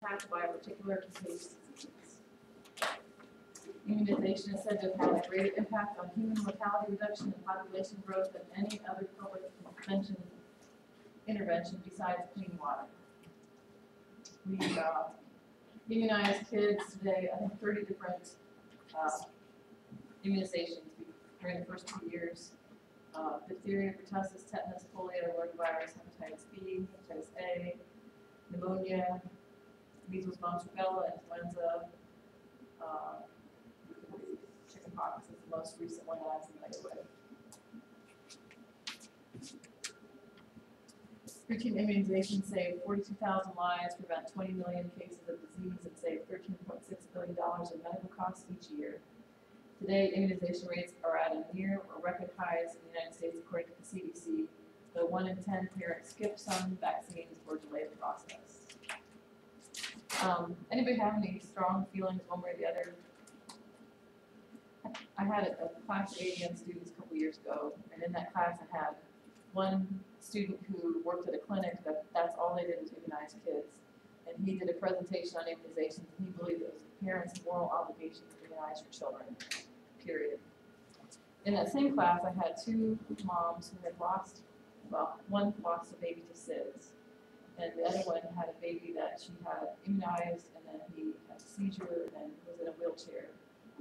impacted by a particular contagious disease. Immunization is said to have had a greater impact on human mortality reduction and population growth than any other public intervention besides clean water. We immunize kids today, I think 30 different immunizations during the first 2 years. Diphtheria, pertussis, tetanus, polio, rotavirus, hepatitis B, hepatitis A, pneumonia, measles, mumps, rubella, influenza, chickenpox is the most recent one that I'm familiar with. Routine immunizations save 42,000 lives, prevent 20 million cases of disease, and save $13.6 billion in medical costs each year. Today, immunization rates are at a near or record highs in the United States, according to the CDC, though 1 in 10 parents skip some vaccines or delay the process. Anybody have any strong feelings one way or the other? I had a class of ADN students a couple years ago, and in that class I had one student who worked at a clinic that's all they did was immunize kids. And he did a presentation on immunizations, and he believed it was the parents' moral obligation to immunize your children, period. In that same class, I had 2 moms who had lost, well, one lost a baby to SIDS, and the other one had a baby that she had immunized, and then he had a seizure and was in a wheelchair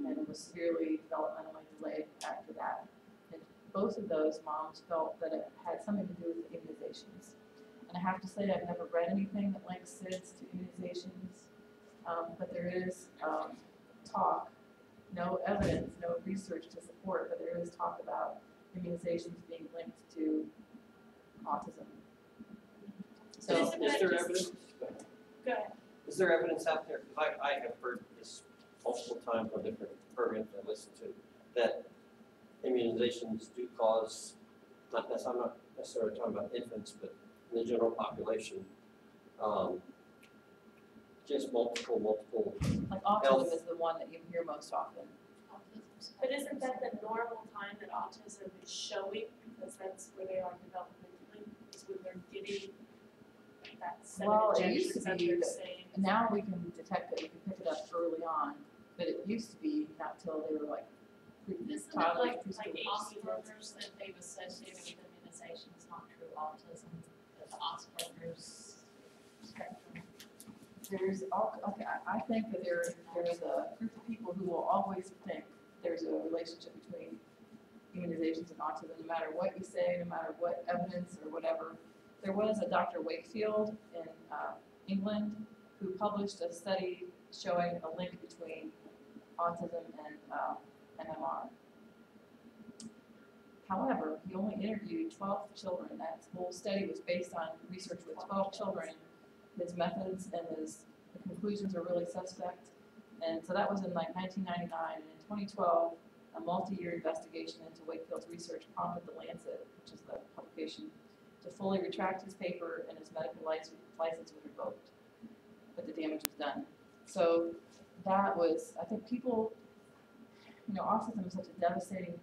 and was severely developmentally delayed after that. And both of those moms felt that it had something to do with the immunizations. And I have to say, I've never read anything that links SIDS to immunizations, but there is talk, no evidence, no research to support, but there is talk about immunizations being linked to autism. So, is there evidence? Go ahead. Is there evidence out there? Because I have heard this multiple times on different programs I listen to, that immunizations do cause, I'm not necessarily talking about infants, but in the general population, just multiple. like autism is the one that you hear most often. But isn't that the normal time that autism is showing? Because that's where they are developmentally, is when they're getting that 7 injections that they're saying. Now we can detect it, we can pick it up early on, but it used to be not till they were like Isn't it toddlers, like preschoolers. Asperger's that they've associated with immunization is not true autism, the Asperger's spectrum? There's all, okay, I think that there's a group of people who will always think there's a relationship between immunizations and autism, no matter what you say, no matter what evidence or whatever. There was a Dr. Wakefield in England who published a study showing a link between autism and MMR. However, he only interviewed 12 children. That whole study was based on research with 12 children. His methods and the conclusions are really suspect. And so that was in like 1999. And in 2012, a multi-year investigation into Wakefield's research prompted The Lancet, which is the publication, to fully retract his paper, and his medical license was revoked. But the damage was done. So that was, I think people, autism is such a devastating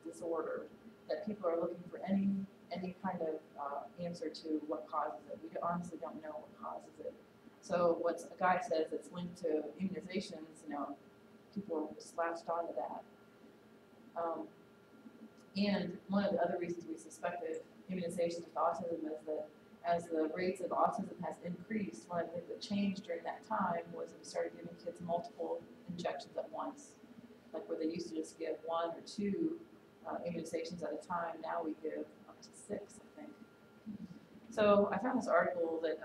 disorder that people are looking for any kind of answer to what causes it. We honestly don't know what causes it. So what a guy says it's linked to immunizations, people are latched onto that. And one of the other reasons we suspected immunizations with autism is that as the rates of autism has increased, one of the things that changed during that time was that we started giving kids multiple injections at once. Like where they used to just give 1 or 2 immunizations at a time, now we give up to 6, I think. So I found this article that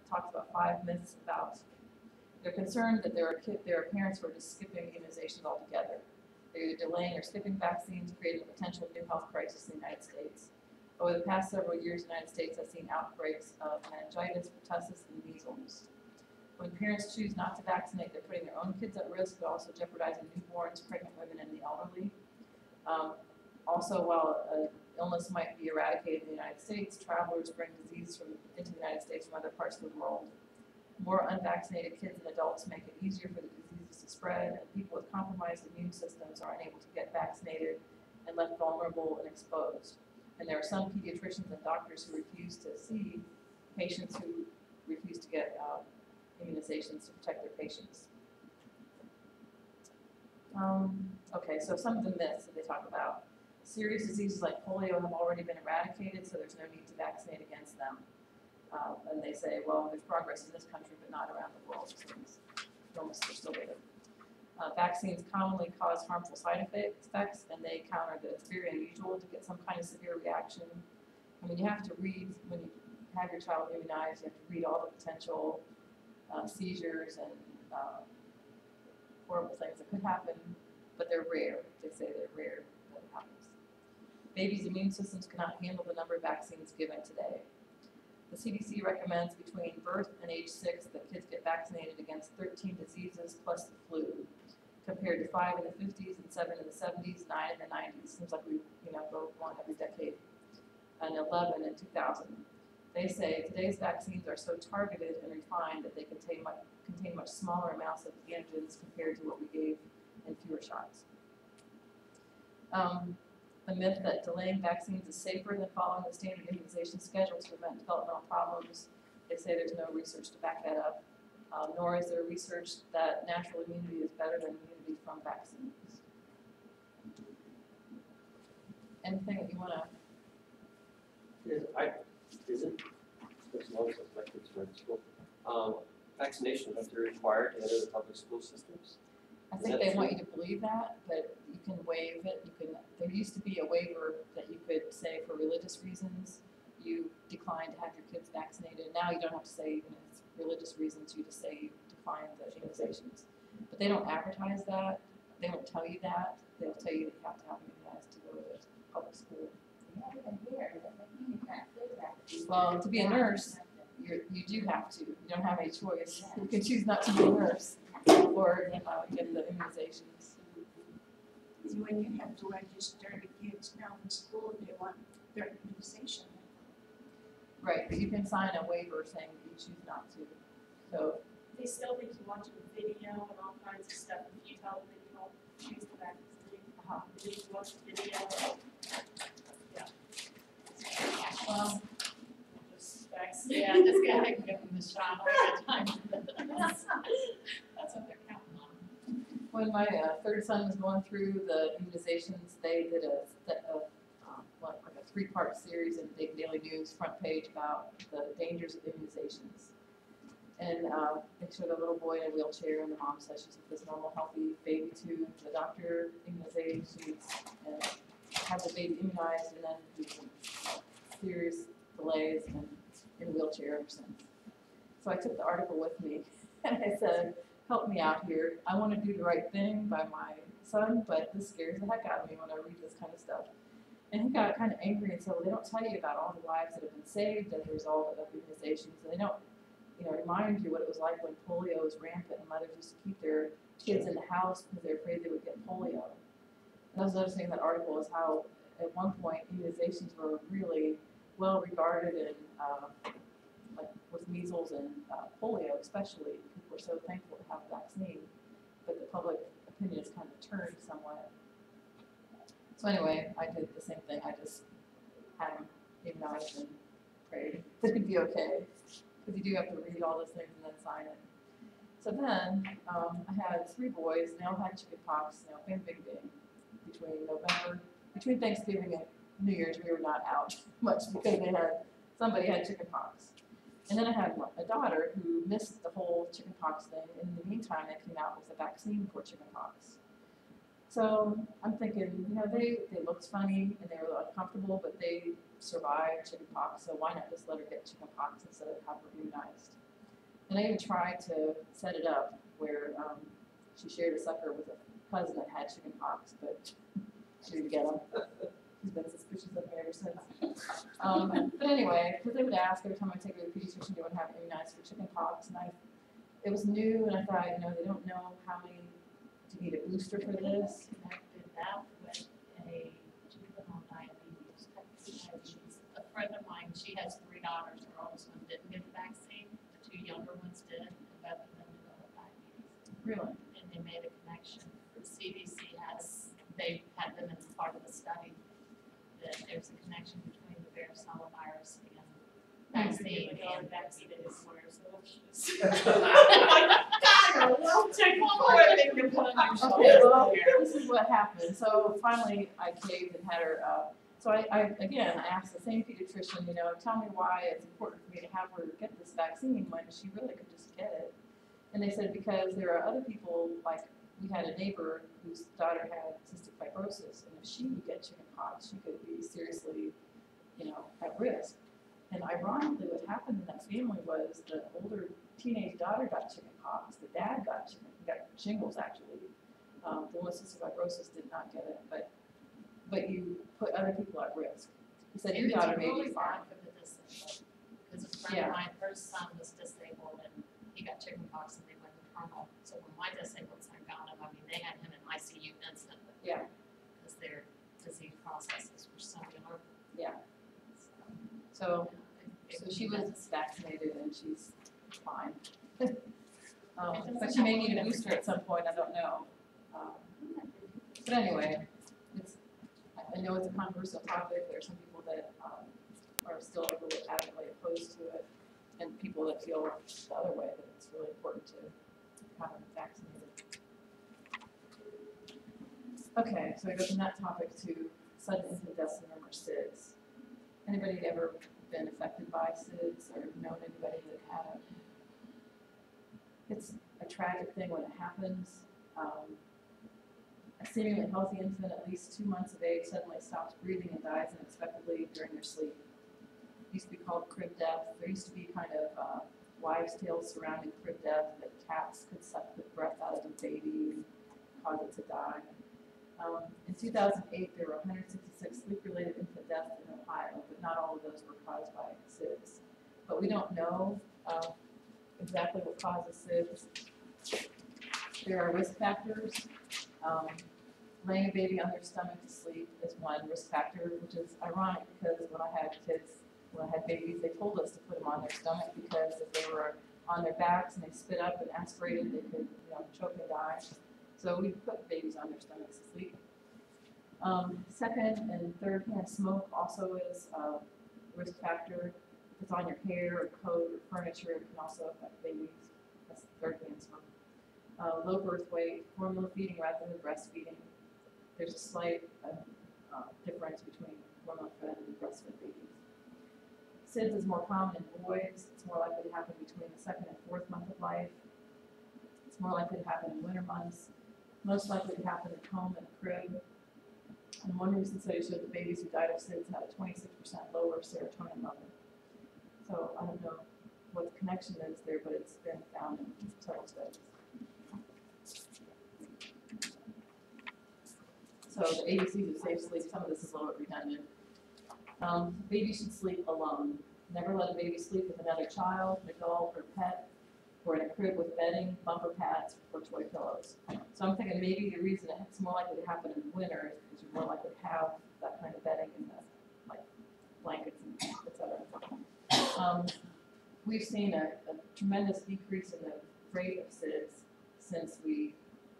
talks about 5 myths about, they're concerned that there are parents who are just skipping immunizations altogether. They're either delaying or skipping vaccines, creating a potential new health crisis in the United States. Over the past several years, the United States has seen outbreaks of meningitis, pertussis, and measles. When parents choose not to vaccinate, they're putting their own kids at risk, but also jeopardizing newborns, pregnant women, and the elderly. Also, while an illness might be eradicated in the United States, travelers bring disease into the United States from other parts of the world. More unvaccinated kids and adults make it easier for the diseases to spread, and people with compromised immune systems are unable to get vaccinated and left vulnerable and exposed. And there are some pediatricians and doctors who refuse to see patients who refuse to get immunizations to protect their patients. Okay, so some of the myths that they talk about. Serious diseases like polio have already been eradicated, so there's no need to vaccinate against them. And they say, well, there's progress in this country, but not around the world, so illnesses are still there. Vaccines commonly cause harmful side effects, and they counter that it's very unusual to get some kind of severe reaction. I mean, you have to read, when you have your child immunized, you have to read all the potential seizures and horrible things that could happen, but they're rare. They say they're rare that it happens. Babies' immune systems cannot handle the number of vaccines given today. The CDC recommends between birth and age 6 that kids get vaccinated against 13 diseases plus the flu, compared to 5 in the 50s and 7 in the 70s, 9 in the 90s. Seems like we, go one every decade, and 11 in 2000. They say today's vaccines are so targeted and refined that they contain much smaller amounts of antigens compared to what we gave in fewer shots. The myth that delaying vaccines is safer than following the standard immunization schedule to prevent developmental problems. They say there's no research to back that up, nor is there research that natural immunity is better than immunity from vaccines. Anything that you want to? Isn't, as long as my kids are in school, vaccinations are required to enter the public school systems? I think they want you to believe that, but you can waive it. There used to be a waiver that you could say for religious reasons, you decline to have your kids vaccinated. Now you don't have to say, it's religious reasons, you just say you decline the immunizations. But they don't advertise that, they don't tell you that. They'll tell you that you have to have them immunized to go to public school. Well, to be a nurse, you do have to. You don't have any choice. You can choose not to be a nurse or get the immunizations. So when you have to register the kids now in school, they want their immunization. Right, but you can sign a waiver saying that you choose not to. So They still make you watch a video and all kinds of stuff if you tell them that you don't choose the vaccine. They make you watch a video. well, Just go ahead and give them the shot all the time. That's what they're counting on. when my third son was going through the immunizations, they did like a 3-part series in Big Daily News front page about the dangers of immunizations. And they showed a little boy in a wheelchair, and the mom says she's with this normal, healthy baby too. The doctor immunized, and had the baby immunized, and then due to serious delays and in a wheelchair ever since. So I took the article with me, and I said, help me out here. I want to do the right thing by my son, but this scares the heck out of me when I read this kind of stuff. And he got kind of angry and said, well, they don't tell you about all the lives that have been saved as a result of immunizations, and they don't remind you what it was like when polio was rampant and mothers used to keep their kids in the house because they're afraid they would get polio. And I was noticing in that article is how at one point immunizations were really well regarded, and like with measles and polio especially, people were so thankful to have a vaccine, but the public opinion has kind of turned somewhat. So anyway, I did the same thing. I just had them immunized and prayed that it'd be okay, because you do have to read all those things and then sign it. So then I had 3 boys. They all had chickenpox. Bing, bing, bing. Between Thanksgiving and New Year's, we were not out much because somebody had chickenpox. And then I had a daughter who missed the whole chickenpox thing. And in the meantime, they came out with a vaccine for chickenpox. So I'm thinking, they looked funny and they were uncomfortable, but they survived chickenpox, so why not just let her get chickenpox instead of have her immunized? And I even tried to set it up where she shared a sucker with a cousin that had chickenpox, but she didn't get them. She's been suspicious of me ever since. But anyway, because they would ask every time I take her to the pediatrician, do you want to have it immunized for chickenpox? And it was new, and I thought, they don't know how many, do you need a booster for this? Connected that with a juvenile diabetes. A friend of mine, she has 3 daughters. Her oldest one didn't get the vaccine. The 2 younger ones did, and both of them developed diabetes. Really? And they made a connection. The CDC they had them as part of the study, that there's a connection between the varicella virus and vaccine and diabetes. Well, take one more thing to put on your Okay, well, shoulders. this is what happened. So finally, I caved and had her, so I asked the same pediatrician, tell me why it's important for me to have her get this vaccine when she really could just get it. And they said, because there are other people, like, we had a neighbor whose daughter had cystic fibrosis, and if she would get chickenpox, she could be seriously, at risk. And ironically, what happened in that family was the older teenage daughter got chickenpox, the dad got shingles actually. The one with cystic fibrosis did not get it, but you put other people at risk. He said, your daughter may be fine. For the disabled, because a friend Yeah. of mine, her son was disabled and he got chickenpox and they went maternal. So when my disabled son got him, they had him in ICU instantly. Yeah. Because their disease processes were so similar. Yeah. So, So she was vaccinated and she's fine. But she may need a booster at some point, I don't know. But anyway, I know it's a controversial topic. There are some people that are still really adamantly opposed to it, and people that feel the other way, that it's really important to have them vaccinated. Okay, so I go from that topic to sudden infant death syndrome, or SIDS. Anybody ever been affected by SIDS or known anybody that had it? It's a tragic thing when it happens. A seemingly healthy infant, at least 2 months of age, suddenly stops breathing and dies unexpectedly during their sleep. It used to be called crib death. There used to be kind of wives' tales surrounding crib death, that cats could suck the breath out of a baby and cause it to die. In 2008, there were 166 sleep-related infant deaths in Ohio, but not all of those were caused by SIDS. But we don't know exactly what causes SIDS. There are risk factors. Laying a baby on their stomach to sleep is one risk factor, which is ironic because when I had babies, they told us to put them on their stomach because if they were on their backs and they spit up and aspirated, they could choke and die. So we put babies on their stomachs to sleep. Second and third hand smoke also is a risk factor. If it's on your hair or coat or furniture, it can also affect babies. That's third hand smoke. Low birth weight, formula feeding rather than breastfeeding. There's a slight difference between formula fed and breastfed babies. SIDS is more common in boys. It's more likely to happen between the 2nd and 4th month of life. It's more likely to happen in winter months. Most likely to happen at home in a crib. And one recent study showed that babies who died of SIDS had a 26% lower serotonin level. So I don't know what the connection is there, but it's been found in several studies. So the ABCs of safe sleep, some of this is a little bit redundant. Babies should sleep alone. Never let a baby sleep with another child, an adult, or pet, or in a crib with bedding, bumper pads, or toy pillows. So I'm thinking maybe the reason it's more likely to happen in the winter is because you're more likely to have that kind of bedding in the blankets and etc. We've seen a tremendous decrease in the rate of SIDS since the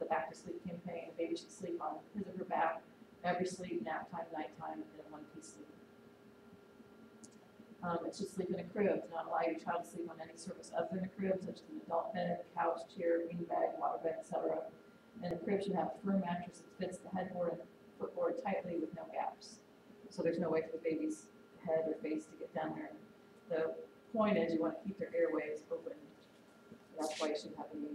Back to Sleep campaign. A baby should sleep on his or her back every sleep, nap time, nighttime, in a one-piece sleep. It should sleep in a crib. Do not allow your child to sleep on any surface other than a crib, such as an adult bed, couch, chair, beanbag, waterbed, etc. And the crib should have a firm mattress that fits the headboard and footboard tightly with no gaps. So there's no way for the baby's head or face to get down there. The point is you want to keep their airways open. That's why you shouldn't have any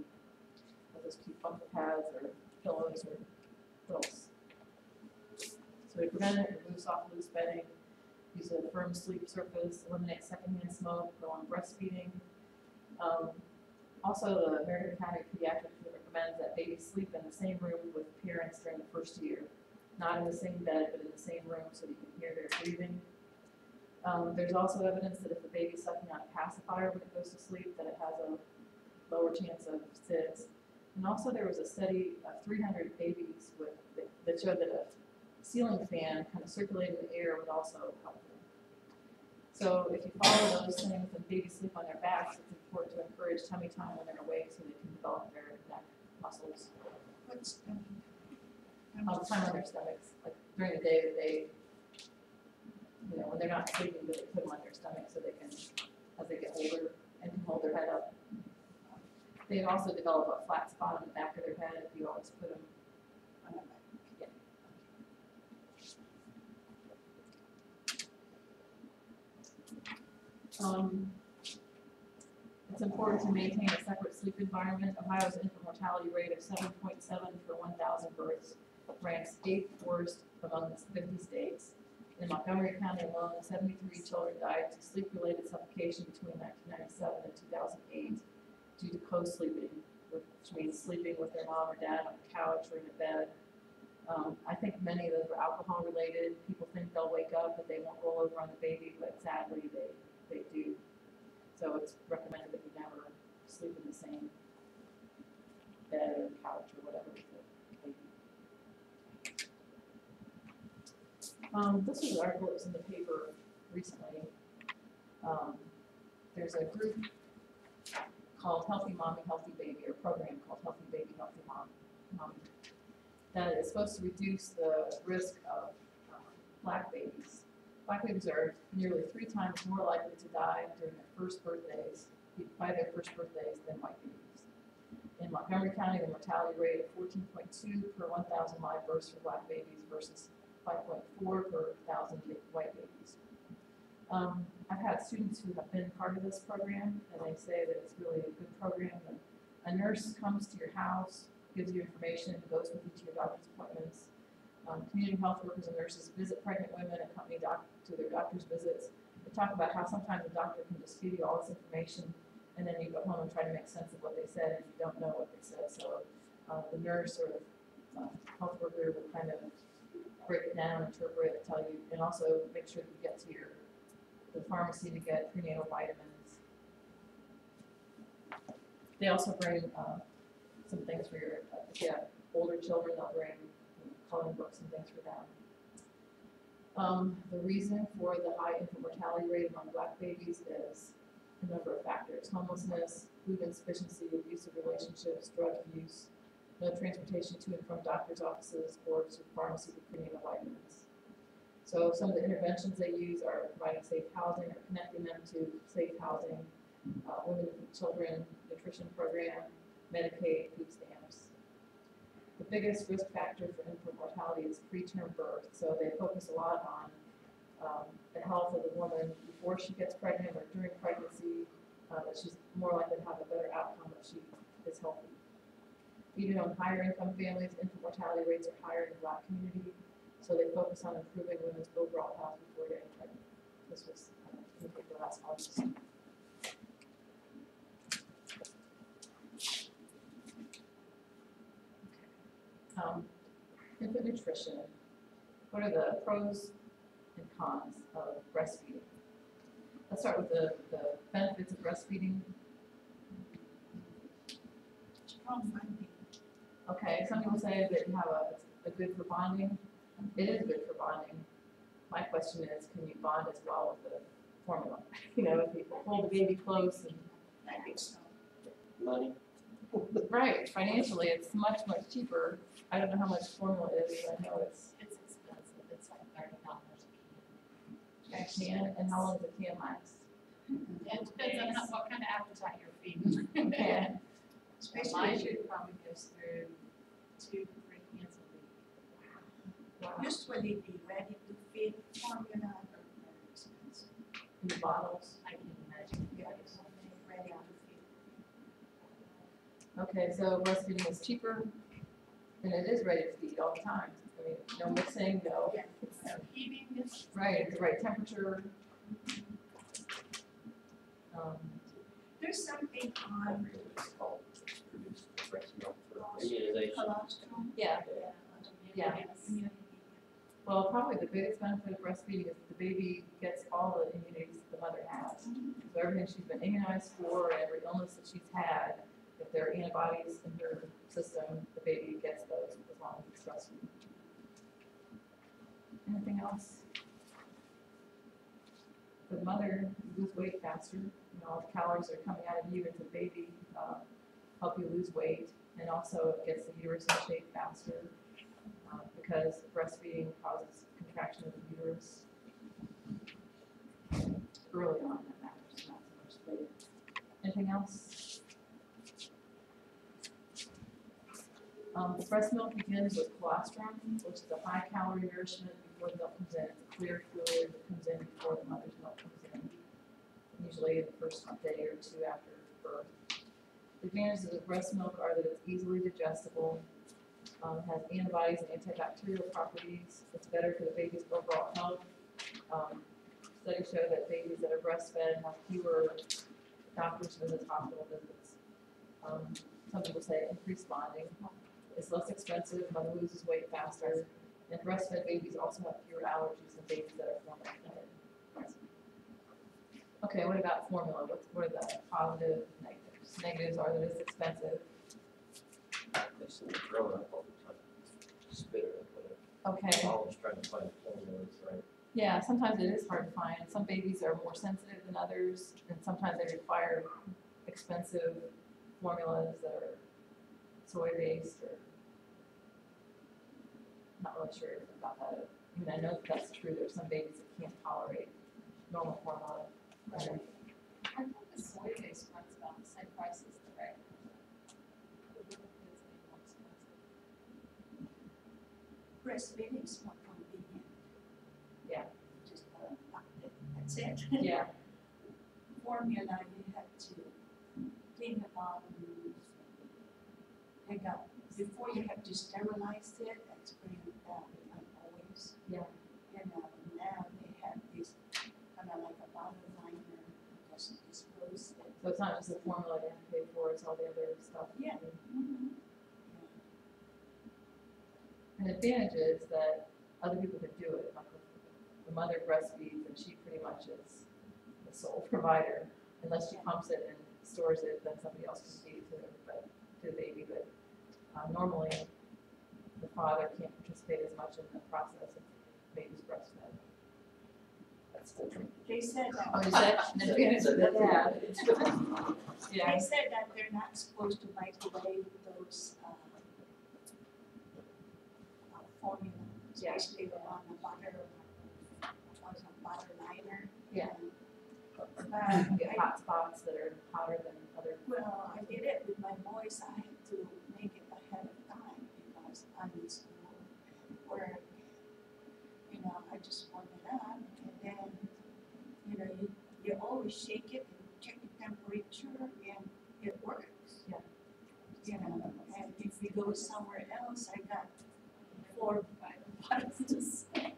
of those cute bumper pads or pillows or quilts. So to prevent it, remove soft loose bedding, use a firm sleep surface, eliminate secondhand smoke, go on breastfeeding. Also, the American Academy of Pediatrics recommends that babies sleep in the same room with parents during the first year. Not in the same bed, but in the same room so that you can hear their breathing. There's also evidence that if the baby's sucking on a pacifier when it goes to sleep, that it has a lower chance of SIDS. And also there was a study of 300 babies that showed that a ceiling fan kind of circulating the air would also help them. So if you follow those things and babies sleep on their backs, it's important to encourage tummy time when they're awake so they can develop their neck muscles. What's Time on their stomachs, like during the day that they, when they're not sleeping, but they put them on their stomach so they can, as they get older, and can hold their head up. They also develop a flat spot on the back of their head if you always put them on their back. It's important to maintain a separate sleep environment. Ohio's infant mortality rate of 7.7 for 1,000 births ranks 8th worst among the 50 states. In Montgomery County alone, 73 children died to sleep-related suffocation between 1997 and 2008 due to co-sleeping, which means sleeping with their mom or dad on the couch or in a bed. I think many of those were alcohol-related. People think they'll wake up, but they won't roll over on the baby, but sadly they do. So it's recommended that you never sleep in the same bed or couch or whatever with the baby. This was an article that was in the paper recently. There's a group called Healthy Mommy, Healthy Baby, or a program called Healthy Baby, Healthy Mommy, that is supposed to reduce the risk of black babies. Black babies are nearly 3 times more likely to die during their first birthdays, by their first birthdays, than white babies. In Montgomery County, the mortality rate of 14.2 per 1,000 live births for black babies versus 5.4 per 1,000 white babies. I've had students who have been part of this program, and they say that it's really a good program. A nurse comes to your house, gives you information, goes with you to your doctor's appointments. Community health workers and nurses visit pregnant women, accompany to their doctor's visits. They talk about how sometimes the doctor can just give you all this information, and then you go home and try to make sense of what they said, and you don't know what they said. So the nurse or the health worker will kind of break it down, interpret it, tell you, and also make sure that you get to the pharmacy to get prenatal vitamins. They also bring some things for your, if you have older children, they'll bring coloring books and things for them. The reason for the high infant mortality rate among black babies is a number of factors: homelessness, food insufficiency, abusive relationships, drug use, no transportation to and from doctor's offices or to pharmacy for prenatal vitamins. So some of the interventions they use are providing safe housing or connecting them to safe housing, women and children nutrition program, Medicaid, food stamps. The biggest risk factor for infant mortality is preterm birth. So they focus a lot on the health of the woman before she gets pregnant or during pregnancy, that she's more likely to have a better outcome if she is healthy. Even on higher income families, infant mortality rates are higher in the black community, so they focus on improving women's overall health before getting pregnant. This was in the paper last August. Infant nutrition. What are the pros and cons of breastfeeding? Let's start with the benefits of breastfeeding. Strong bonding. Okay, some people say that you have a good for bonding. It is good for bonding. My question is, can you bond as well with the formula? You know, if you hold the baby close and I think so. Money. right, financially it's much cheaper. I don't know how much formula is, but I know it's expensive, it's like $30 a can. And how long does a can last? It depends on what kind of appetite you're feeding. Okay. Especially Mine if you probably goes through 2 to 3 cans a week. Wow. used to be ready to feed formula, but very expensive. In the bottles. I can imagine. Yeah, it's only ready to feed. Okay, so breastfeeding is cheaper, and it is ready to feed all the time. I mean, no mixing, no. Yeah. So heating is. Right, it's the right temperature. There's something on It's called reduced breast milk for immunization. cholesterol. Yeah. Yeah. Immunity. Well, probably the biggest benefit of breastfeeding is the baby gets all the immunities that the mother has. So everything she's been immunized for, and every illness that she's had, if there are antibodies in her system, the baby gets those as long as it's breastfeeding. Anything else? The mother, you lose weight faster. You know, all the calories are coming out of you into the baby, help you lose weight, and also it gets the uterus in shape faster because breastfeeding causes contraction of the uterus early on. That matters, not so much later. Anything else? The breast milk begins with colostrum, which is a high-calorie nourishment before the milk comes in. It's a clear fluid that comes in before the mother's milk comes in, usually in the first day or two after birth. The advantages of breast milk are that it's easily digestible, has antibodies and antibacterial properties. It's better for the baby's overall health. Studies show that babies that are breastfed have fewer doctor's visits, hospital visits. Some people say increased bonding. It's less expensive, mother loses weight faster, and breastfed babies also have fewer allergies than babies that are formula fed. Okay, what about formula? What are the positive, negatives? Negatives are that it's expensive. They seem to throw it up all the time, spit it up, whatever. Okay. Always trying to find formulas, right? Yeah, sometimes it is hard to find. Some babies are more sensitive than others, and sometimes they require expensive formulas that are soy-based or not really sure about that. I mean, I know that that's true. There's some babies that can't tolerate normal formula. Right. I think the soy-based one's about the same price as the regular. The little kids need more expensive. Breastfeeding is more convenient. Yeah. Just that's it. Yeah, Formula, you have to clean the bottom. Before you have to sterilize it, that's pretty like always. Yeah. Now they have this kind of like a bottle liner, just dispose it. so it's not just the formula you have to pay for, it's all the other stuff. Yeah. An advantage is that other people can do it. Like the mother breastfeeds and she pretty much is the sole provider. Unless she pumps it and stores it, then somebody else can feed it to the baby. But normally the father can't participate as much in the process of baby's breastfed. That's different. They said that. Oh, you said an advantage of that? Yeah. They said that they're not supposed to microwave those formulas, Yeah. especially on the butter liner. Yeah. But You get hot spots that are hotter than other. well, I did it with my boys. I had to make it ahead of time because I'm in school and work. I just warm it up and then, you always shake it and check the temperature and it works. Yeah. And if we go somewhere else, I got 4 or 5 bottles to say.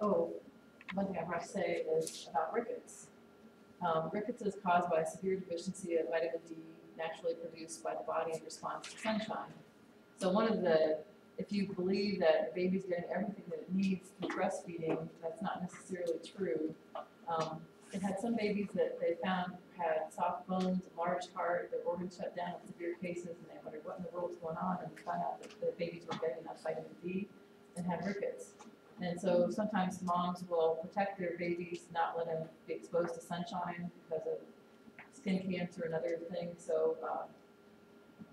Oh, one thing I forgot to say is about rickets. Rickets is caused by a severe deficiency of vitamin D naturally produced by the body in response to sunshine. So if you believe that the baby's getting everything that it needs through breastfeeding, that's not necessarily true. It had some babies that they found had soft bones, large heart, their organs shut down in severe cases, and they wondered what in the world's going on, and found out that the babies were getting enough vitamin D and had rickets. And so sometimes moms will protect their babies, not let them be exposed to sunshine because of skin cancer and other things. So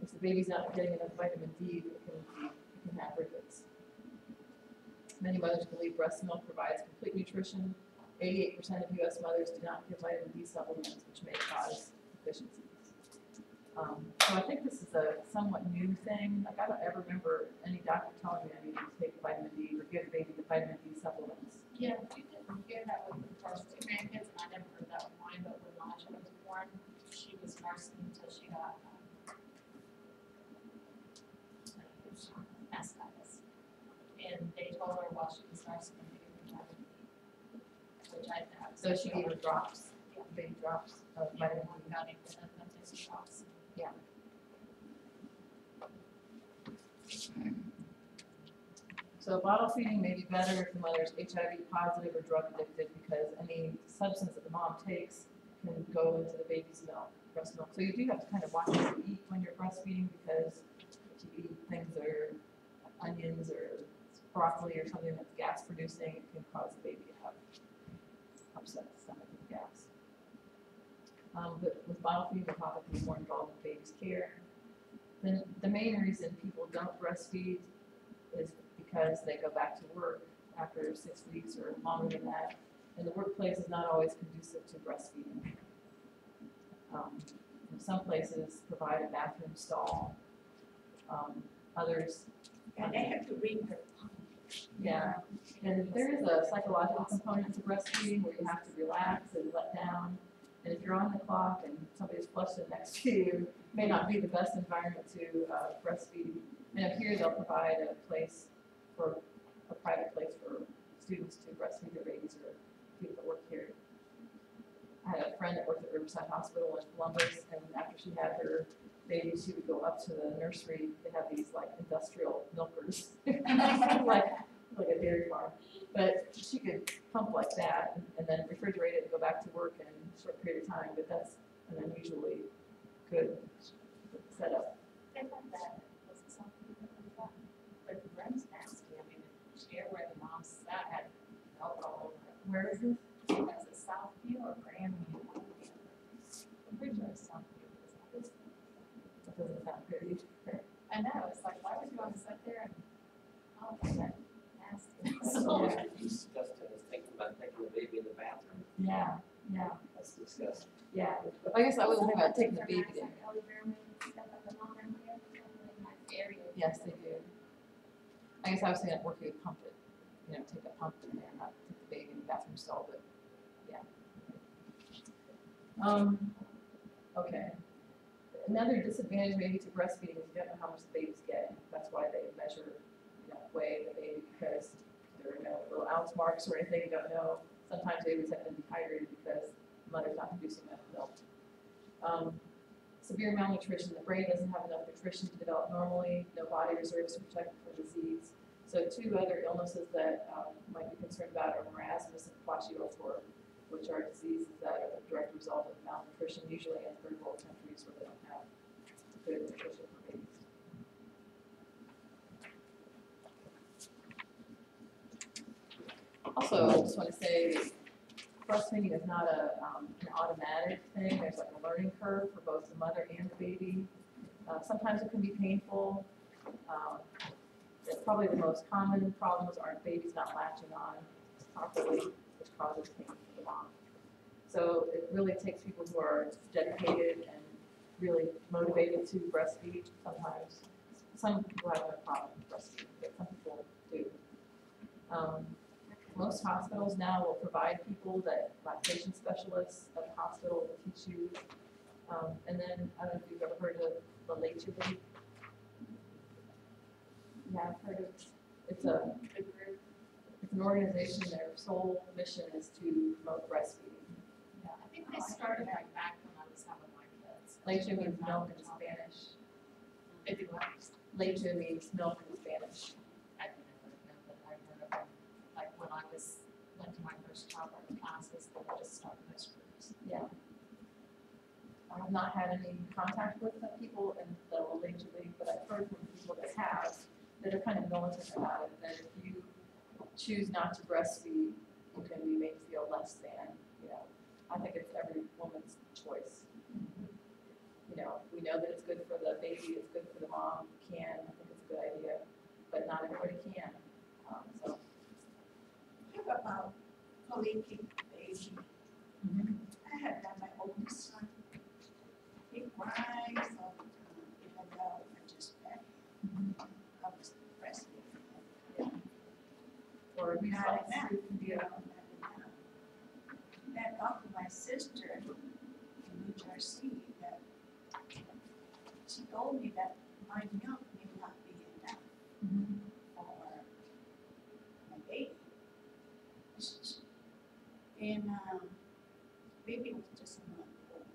if the baby's not getting enough vitamin D, it can have rickets. Many mothers believe breast milk provides complete nutrition. 88% of U.S. mothers do not give vitamin D supplements, which may cause deficiencies. So I think this is a somewhat new thing. Like I don't ever remember any doctor telling me I needed to take vitamin D or give the baby the vitamin D supplements. Yeah, we didn't hear that with the first 2 grandkids, and I never heard that with mine, but when Masha was born, she was nursing until she got mastitis. And they told her while she was nursing to give her vitamin D, which I have. So she gave her drops, baby drops of vitamin D. Got into the drops. Yeah. So bottle feeding may be better if the mother is HIV positive or drug addicted because any substance that the mom takes can go into the baby's milk, breast milk. So you do have to kind of watch what you eat when you're breastfeeding because if you eat things that are like onions or broccoli or something that's gas producing, it can cause the baby to have upset stomach and gas. But with bottle feeding, the father can be more involved in the baby's care. Then the main reason people don't breastfeed is because they go back to work after 6 weeks or longer than that, and the workplace is not always conducive to breastfeeding. Some places provide a bathroom stall, others, And they have to bring her. yeah. And there is a psychological component to breastfeeding where you have to relax and let down. And if you're on the clock and somebody's flushing next to you, it may not be the best environment to breastfeed. And up here, they'll provide a private place for students to breastfeed their babies or people that work here. I had a friend that worked at Riverside Hospital in Columbus, and after she had her baby, she would go up to the nursery. They have these like industrial milkers, like a dairy farm. But she could pump like that and then refrigerate it and go back to work in a short period of time. But that's an unusually good setup. They had that, was it something like that? But the room's nasty, I mean, she ever read the mom's side had milk all over it. Where is this? Was it Southview or Grandview? I'm pretty sure it's Southview. That doesn't sound good either. I know, it's like, why would you want to sit there and, oh, that nasty. Yeah. Disgusting, is thinking about taking the baby in the bathroom, Yeah, yeah, that's disgusting. yeah. I guess I wasn't thinking about taking the baby in. Yes, they do. I guess I was thinking where you would pump it, take a pump in there, not take the baby in the bathroom stall, but, yeah. Okay. Another disadvantage maybe to breastfeeding is you don't know how much the baby's getting. That's why they measure, weigh the baby, because there are no little ounce marks or anything, you don't know. Sometimes babies have been dehydrated because the mother's not producing enough milk. Severe malnutrition, the brain doesn't have enough nutrition to develop normally, no body reserves to protect from disease. So two other illnesses that might be concerned about are marasmus and kwashiorkor, which are diseases that are a direct result of malnutrition, usually in third world countries where they don't have good nutrition for babies. Also, I just want to say, breastfeeding is not an automatic thing. There's like a learning curve for both the mother and the baby. Sometimes it can be painful. Probably the most common problems are babies not latching on properly, which causes pain for the mom. So it really takes people who are dedicated and really motivated to breastfeed. Sometimes some people have no problem with breastfeeding, but some people do. Most hospitals now will provide people that lactation specialists at the hospital will teach you. And then, I don't know if you've ever heard of the Later League. Yeah, I've heard of it. It's an organization, their sole mission is to promote breastfeeding. Yeah, I think they started like back when I was having my kids. Leche means milk in Spanish. They do what? Leche means milk in Spanish. I've never heard of them, but I've heard of them. Like when I went to my first childbirth classes, they would just start those groups. Yeah. I have not had any contact with the people in the Leche League, but I've heard from people that have, that are kind of militant about it, that if you choose not to breastfeed, you can be made to feel less than, I think it's every woman's choice. We know that it's good for the baby, it's good for the mom, who can, I think it's a good idea, but not everybody can, so. How about colicky baby? I had that my oldest son. He cries all the time, even though I just fed him. I was breastfeeding him. Or we Not saw enough, soup can be a, not enough. Then talked to my sister in New Jersey that she told me that my milk may not be enough for my baby. And baby was just a month old.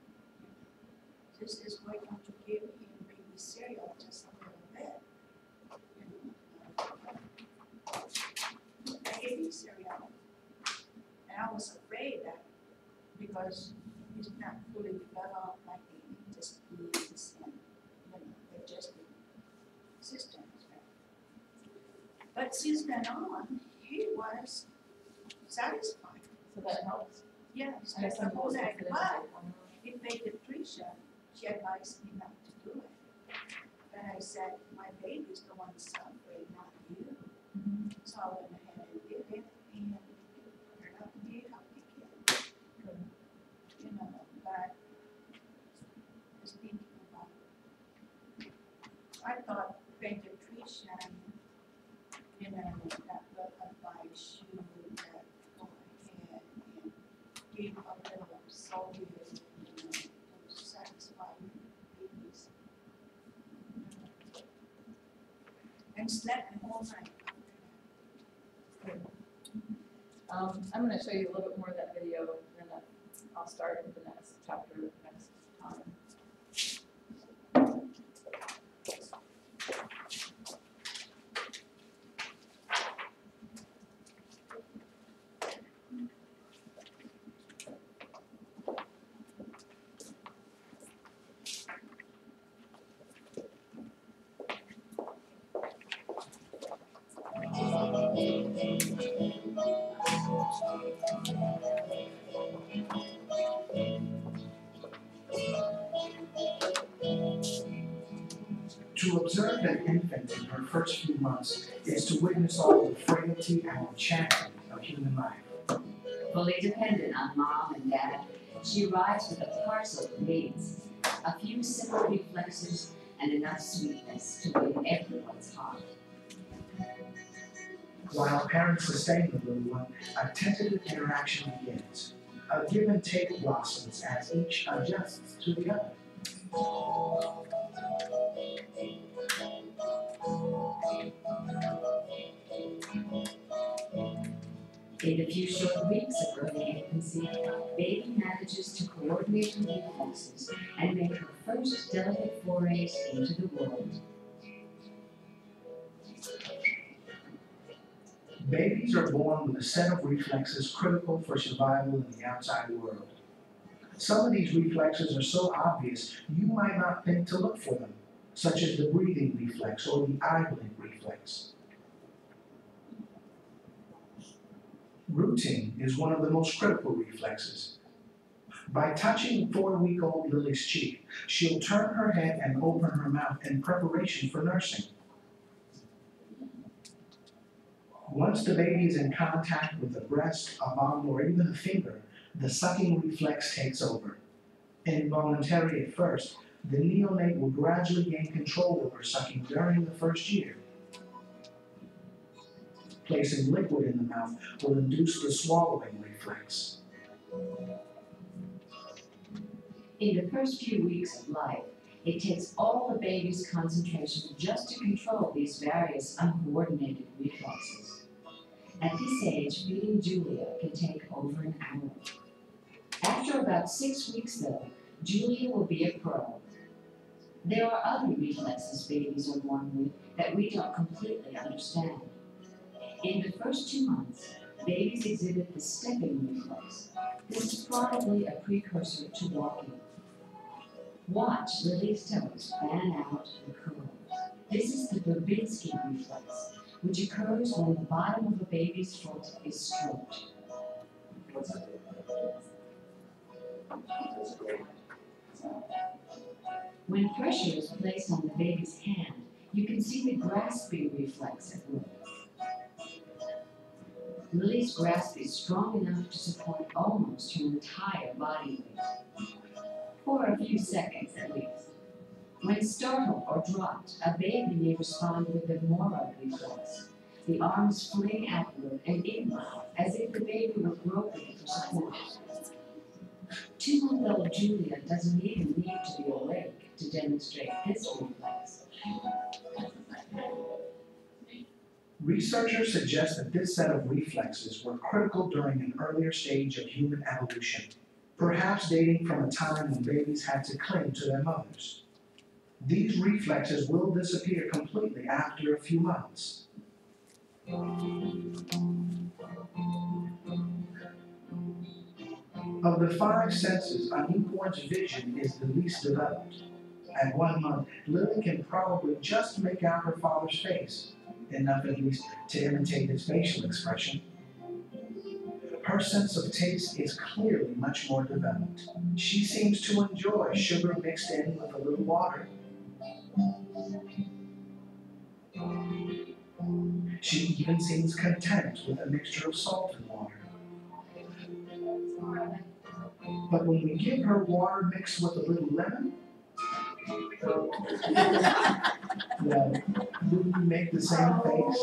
This is why don't you give him baby cereal just a little bit? I gave him cereal. And I was afraid that because he's not fully developed, like he just eats and, they're just systems. But since then on, he was satisfied. so that helps. Yeah, I guess the I'm whole most night, confident but in in pediatrician, she advised me not to do it. And I said, my baby's the one suffering, not you. So I went ahead and did it, and it turned out to be a healthy kid. But give a little salty, to satisfy babies. And slept the whole night after that. I'm gonna show you a little bit more of that video, and then I'll start with the next chapter next time. To observe an infant in her first few months is to witness all the frailty and enchantment of human life. Fully dependent on mom and dad, she arrives with a parcel of needs, a few simple reflexes, and enough sweetness to win everyone's heart. While parents sustain the little one, a tentative interaction begins. A give and take blossoms as each adjusts to the other. In a few short weeks of early infancy, baby manages to coordinate her reflexes and make her first delicate forays into the world. Babies are born with a set of reflexes critical for survival in the outside world. Some of these reflexes are so obvious you might not think to look for them, such as the breathing reflex or the eye blink reflex. Rooting is one of the most critical reflexes. By touching 4-week-old Lily's cheek, she'll turn her head and open her mouth in preparation for nursing. Once the baby is in contact with the breast, a bottle, or even a finger, the sucking reflex takes over. Involuntary at first, the neonate will gradually gain control over sucking during the first year. Placing liquid in the mouth will induce the swallowing reflex. In the first few weeks of life, it takes all the baby's concentration just to control these various uncoordinated reflexes. At this age, feeding Julia can take over an hour. After about 6 weeks, though, Julia will be a pro. There are other reflexes babies are born with that we don't completely understand. In the first 2 months, babies exhibit the stepping reflex. This is probably a precursor to walking. Watch Lily's toes fan out the curls. This is the Babinski reflex, which occurs when the bottom of a baby's foot is stroked. When pressure is placed on the baby's hand, you can see the grasping reflex at work. Lily's grasp is strong enough to support almost her entire body weight, for a few seconds at least. When startled or dropped, a baby may respond with the Mora reflex. The arms fling outward and inward, as if the baby were groping for support. 2-month-old Julia doesn't even need to be awake to demonstrate this reflex. Researchers suggest that this set of reflexes were critical during an earlier stage of human evolution, perhaps dating from a time when babies had to cling to their mothers. These reflexes will disappear completely after a few months. Of the 5 senses, a newborn's vision is the least developed. At 1 month, Lily can probably just make out her father's face, enough at least to imitate his facial expression. Her sense of taste is clearly much more developed. She seems to enjoy sugar mixed in with a little water. She even seems content with a mixture of salt and water. But when we give her water mixed with a little lemon, well, do we make the same face?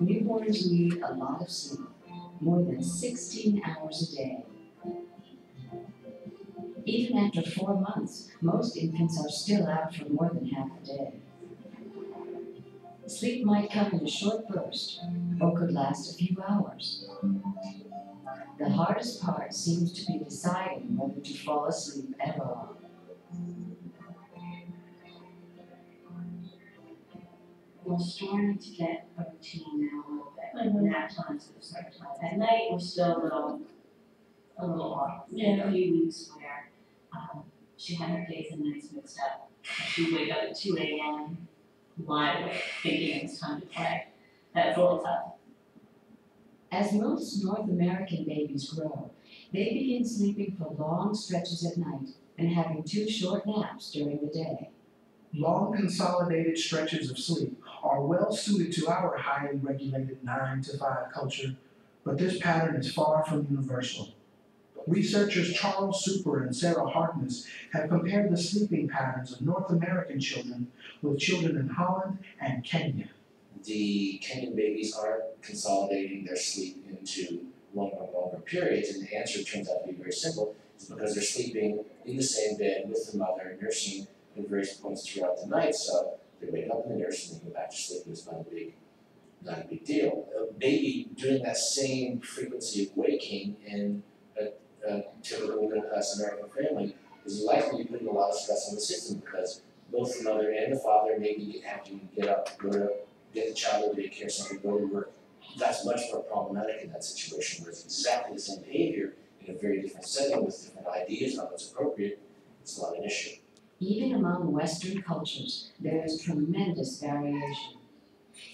Newborns need a lot of sleep, more than 16 hours a day. Even after 4 months, most infants are still out for more than half a day. Sleep might come in a short burst, or could last a few hours. The hardest part seems to be deciding whether to fall asleep at all. We're starting to get a routine now a little bit, like nap times at a certain time. At night, we're still a little off. We had a few weeks where she had her days and nights mixed up. She'd wake up at 2 a.m., wide awake, thinking it was time to play. That's a little tough. As most North American babies grow, they begin sleeping for long stretches at night and having 2 short naps during the day. Long consolidated stretches of sleep are well suited to our highly regulated 9 to 5 culture, but this pattern is far from universal. Researchers Charles Super and Sarah Harkness have compared the sleeping patterns of North American children with children in Holland and Kenya. The Kenyan babies are consolidating their sleep into longer periods, and the answer turns out to be very simple. It's because they're sleeping in the same bed with the mother, nursing at various points throughout the night, so they wake up in the nurse and they go back to sleep. It's not a big deal. A baby doing that same frequency of waking in a typical middle-class American family is likely to put a lot of stress on the system, because both the mother and the father maybe have to get up, go to get the child to daycare, something, go to work. That's much more problematic in that situation, where it's exactly the same behavior in a very different setting with different ideas on what's appropriate. It's not an issue. Even among Western cultures, there is tremendous variation.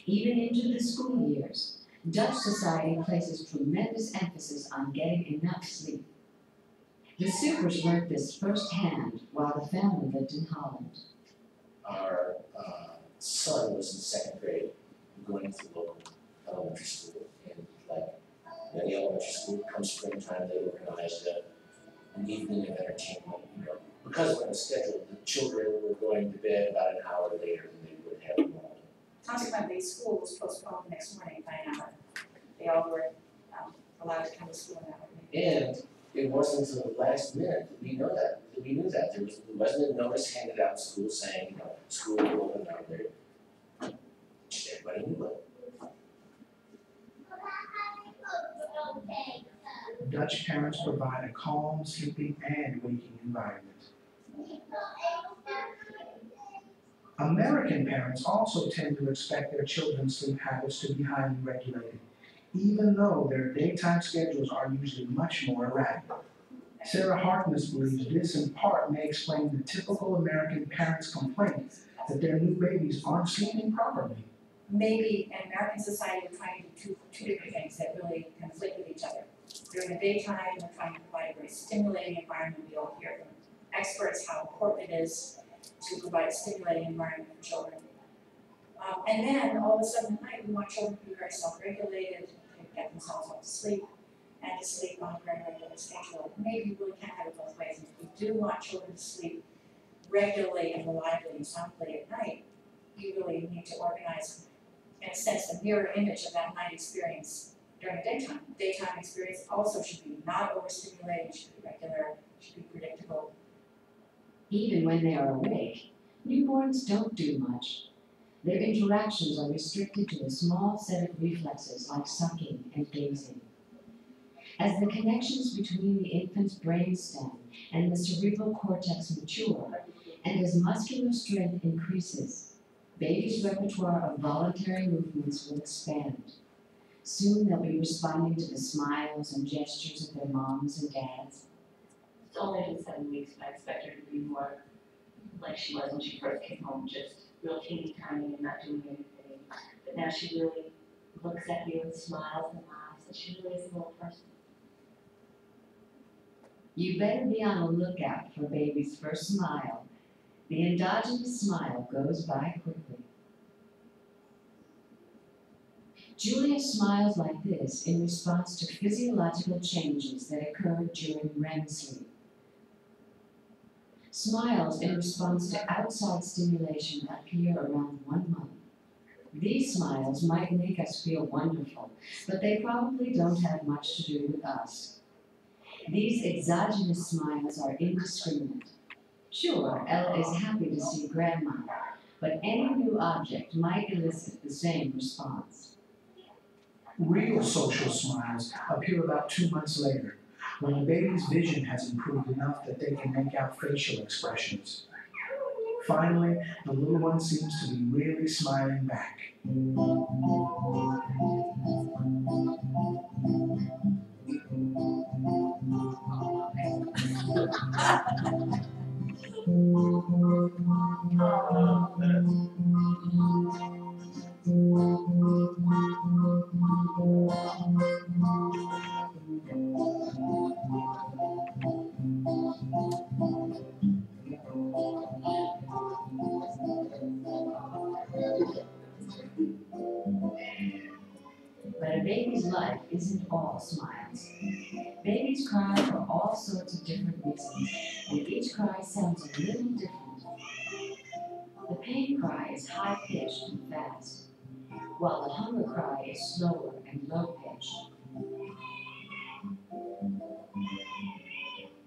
Even into the school years, Dutch society places tremendous emphasis on getting enough sleep. The Supers learned this firsthand while the family lived in Holland. Our son was in 2nd grade, going to local elementary school, and like many elementary schools, come springtime, they organized an evening of entertainment. Because we're on a schedule, the children were going to bed about an hour later than they would have normally. Consequently, school was postponed next morning by an hour. They all were allowed to come to school an hour. And it wasn't until the last minute that we knew that. There wasn't a notice handed out in school saying, school will open out there. Everybody knew it. Dutch parents provide a calm, sleeping, and waking environment. American parents also tend to expect their children's sleep habits to be highly regulated, even though their daytime schedules are usually much more erratic. Sarah Harkness believes this in part may explain the typical American parent's complaint that their new babies aren't sleeping properly. Maybe in American society, we're trying to do two different things that really conflict with each other. During the daytime, we're trying to provide a very stimulating environment. We all hear from experts how important it is to provide a stimulating environment for children. And then all of a sudden at night, we want children to be very self-regulated, to get themselves off to sleep, and to sleep on a very regular schedule. Maybe you really can't have it both ways. If you do want children to sleep regularly and reliably and soundly at night, you really need to organize, in a sense, a mirror image of that night experience during the daytime. Daytime experience also should be not overstimulating, should be regular, should be predictable. Even when they are awake, newborns don't do much. Their interactions are restricted to a small set of reflexes like sucking and gazing. As the connections between the infant's brainstem and the cerebral cortex mature, and as muscular strength increases, baby's repertoire of voluntary movements will expand. Soon they'll be responding to the smiles and gestures of their moms and dads. It's only been 7 weeks, but I expect her to be more like she was when she first came home, just real teeny tiny and not doing anything. But now she really looks at you and smiles and laughs, and she really is a little person. You better be on the lookout for baby's first smile. The endogenous smile goes by quickly. Julia smiles like this in response to physiological changes that occur during REM sleep. Smiles in response to outside stimulation appear around 1 month. These smiles might make us feel wonderful, but they probably don't have much to do with us. These exogenous smiles are indiscriminate. Sure, Ella is happy to see Grandma, but any new object might elicit the same response. Real social smiles appear about 2 months later, when the baby's vision has improved enough that they can make out facial expressions. Finally, the little one seems to be really smiling back. But a baby's life isn't all smiles. Babies cry for all sorts of different reasons, and each cry sounds a little different. The pain cry is high-pitched and fast, while the hunger cry is slower and low-pitched.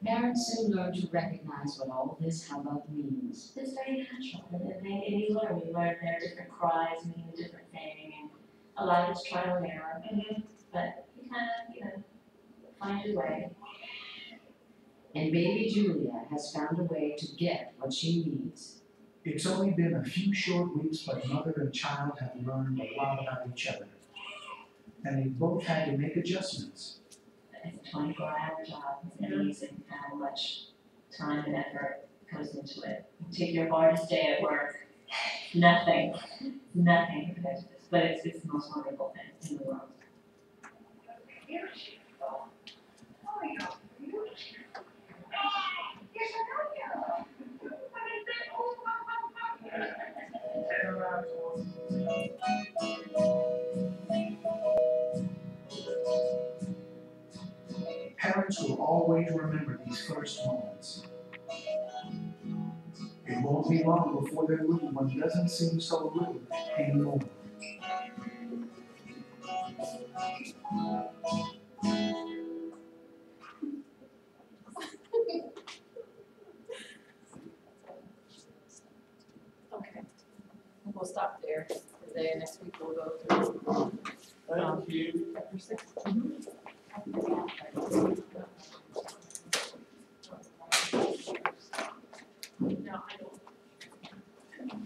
Parents soon learn to recognize what all this hubbub means. It's very natural, and you learn there are different cries mean a different thing, and a lot of it's trial and error. But you kind of, find your way. And baby Julia has found a way to get what she needs. It's only been a few short weeks, but mother and child have learned a lot about each other. And they both had to make adjustments. It's a 24-hour job. It's amazing how much time and effort goes into it. You take your hardest day at work, nothing compared to this. But it's the most wonderful thing in the world. Parents will always remember these first moments. It won't be long before their little one doesn't seem so little anymore. Okay, we'll stop there for today, and next week we'll go through Thank you. chapter 6.